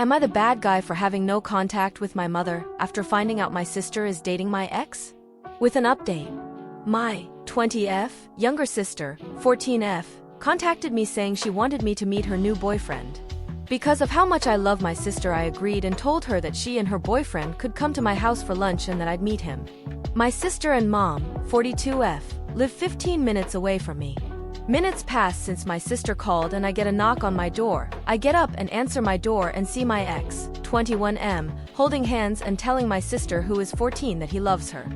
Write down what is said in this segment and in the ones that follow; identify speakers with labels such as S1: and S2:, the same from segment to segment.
S1: Am I the bad guy for having no contact with my mother after finding out my sister is dating my ex? With an update. My 20F younger sister, 14F, contacted me saying she wanted me to meet her new boyfriend. Because of how much I love my sister, I agreed and told her that she and her boyfriend could come to my house for lunch and that I'd meet him. My sister and mom, 42F, live 15 minutes away from me. Minutes pass since my sister called and I get a knock on my door. I get up and answer my door and see my ex, 21M, holding hands and telling my sister, who is 14, that he loves her.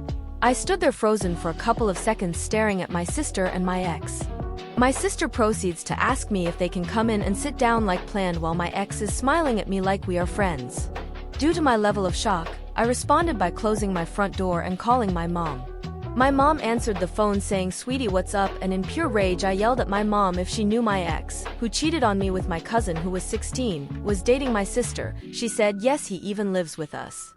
S1: I stood there frozen for a couple of seconds staring at my sister and my ex. My sister proceeds to ask me if they can come in and sit down like planned while my ex is smiling at me like we are friends. Due to my level of shock, I responded by closing my front door and calling my mom. My mom answered the phone saying, "Sweetie, what's up?" And in pure rage I yelled at my mom if she knew my ex, who cheated on me with my cousin who was 16, was dating my sister. She said yes, he even lives with us.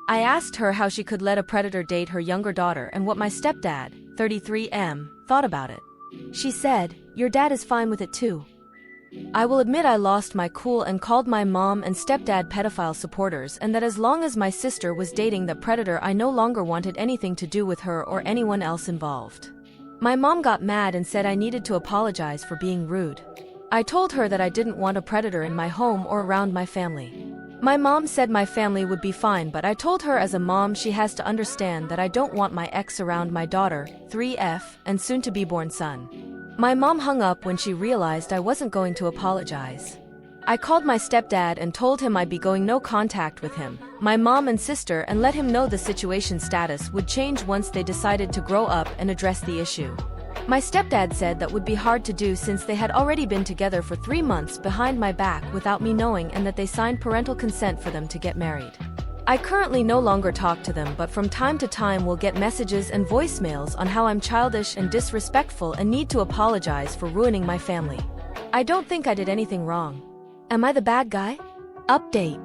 S1: I asked her how she could let a predator date her younger daughter and what my stepdad, 33M, thought about it. She said, "Your dad is fine with it too." I will admit I lost my cool and called my mom and stepdad pedophile supporters, and that as long as my sister was dating the predator, I no longer wanted anything to do with her or anyone else involved. My mom got mad and said I needed to apologize for being rude. I told her that I didn't want a predator in my home or around my family. My mom said my family would be fine, but I told her as a mom she has to understand that I don't want my ex around my daughter, 3F, and soon-to-be-born son. My mom hung up when she realized I wasn't going to apologize. I called my stepdad and told him I'd be going no contact with him, my mom and sister, and let him know the situation status would change once they decided to grow up and address the issue. My stepdad said that would be hard to do since they had already been together for 3 months behind my back without me knowing, and that they signed parental consent for them to get married. I currently no longer talk to them, but from time to time will get messages and voicemails on how I'm childish and disrespectful and need to apologize for ruining my family. I don't think I did anything wrong. Am I the bad guy? Update.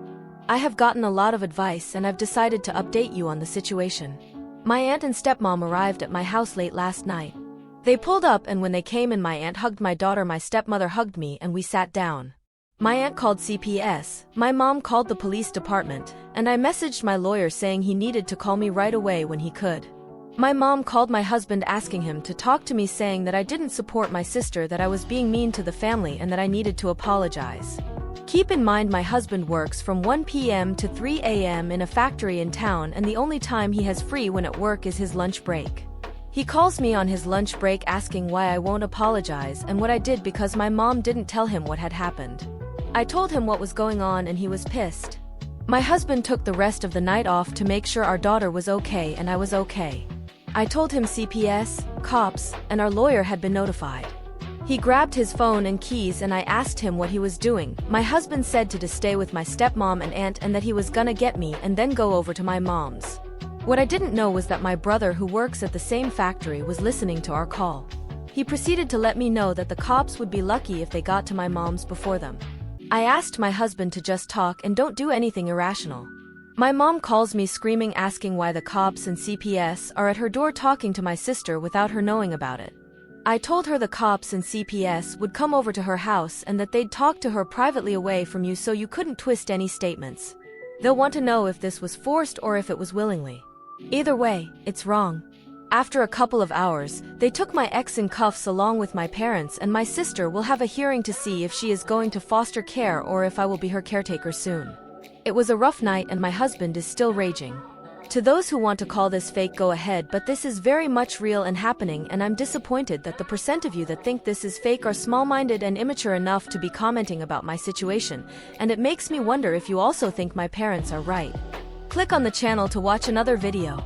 S1: I have gotten a lot of advice and I've decided to update you on the situation. My aunt and stepmom arrived at my house late last night. They pulled up, and when they came in, my aunt hugged my daughter, my stepmother hugged me, and we sat down. My aunt called CPS, my mom called the police department, and I messaged my lawyer saying he needed to call me right away when he could. My mom called my husband asking him to talk to me, saying that I didn't support my sister, that I was being mean to the family, and that I needed to apologize. Keep in mind my husband works from 1 p.m. to 3 a.m. in a factory in town, and the only time he has free when at work is his lunch break. He calls me on his lunch break asking why I won't apologize and what I did because my mom didn't tell him what had happened. I told him what was going on and he was pissed. My husband took the rest of the night off to make sure our daughter was okay and I was okay. I told him CPS, cops, and our lawyer had been notified. He grabbed his phone and keys and I asked him what he was doing. My husband said to stay with my stepmom and aunt and that he was gonna get me and then go over to my mom's. What I didn't know was that my brother, who works at the same factory, was listening to our call. He proceeded to let me know that the cops would be lucky if they got to my mom's before them. I asked my husband to just talk and don't do anything irrational. My mom calls me screaming asking why the cops and CPS are at her door talking to my sister without her knowing about it. I told her the cops and CPS would come over to her house and that they'd talk to her privately away from you so you couldn't twist any statements. They'll want to know if this was forced or if it was willingly. Either way, it's wrong. After a couple of hours, they took my ex in cuffs along with my parents, and my sister will have a hearing to see if she is going to foster care or if I will be her caretaker soon. It was a rough night and my husband is still raging. To those who want to call this fake, go ahead, but this is very much real and happening, and I'm disappointed that the percent of you that think this is fake are small-minded and immature enough to be commenting about my situation, and it makes me wonder if you also think my parents are right. Click on the channel to watch another video.